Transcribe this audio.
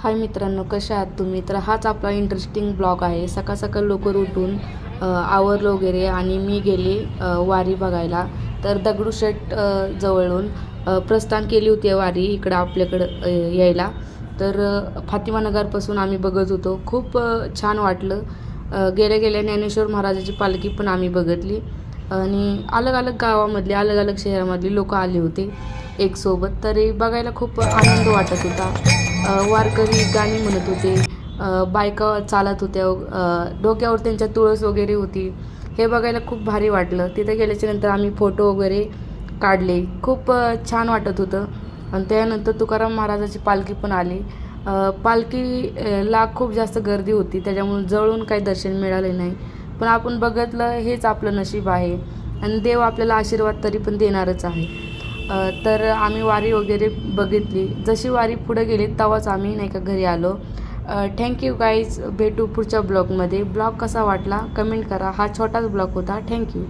हाय मित्रांनो, कशा आहात तुम्ही? तर हाच आपला इंटरेस्टिंग ब्लॉग आहे. सकाळ सकाळ लवकर उठून आवरलं वगैरे आणि मी गेले वारी बघायला. तर दगडूशेठ जवळून प्रस्थान केली होती वारी इकडं आपल्याकडं यायला. तर फातिमा नगरपासून आम्ही बघत होतो. खूप छान वाटलं. गेल्या गेल्या ज्ञानेश्वर महाराजाची पालखी पण आम्ही बघितली आणि अलग अलग गावामधले अलग अलग शहरामधली लोक आले होते एकसोबत. तरी बघायला खूप आनंद वाटत होता. वारकरी गाणी म्हणत होते, बायका चालत होत्या, डोक्यावर त्यांच्या तुळस वगैरे होती. हे बघायला खूप भारी वाटलं. तिथे गेल्याच्यानंतर आम्ही फोटो वगैरे काढले. खूप छान वाटत होतं. आणि त्यानंतर तुकाराम महाराजाची पालखी पण आली. पालखीला खूप जास्त गर्दी होती, त्याच्यामुळे जवळून काही दर्शन मिळाले नाही. पण आपण बघितलं, हेच आपलं नशीब आहे आणि देव आपल्याला आशीर्वाद तरी पण देणारच आहे. तर आम्ही वारी वगैरे बघितली. जशी वारी पुढे गेली तेव्हाच आम्ही नाही का घरी आलो. Thank you guys. भेटू पुढच्या ब्लॉगमध्ये. ब्लॉग कसा वाटला कमेंट करा. हा छोटाच ब्लॉग होता. थँक्यू.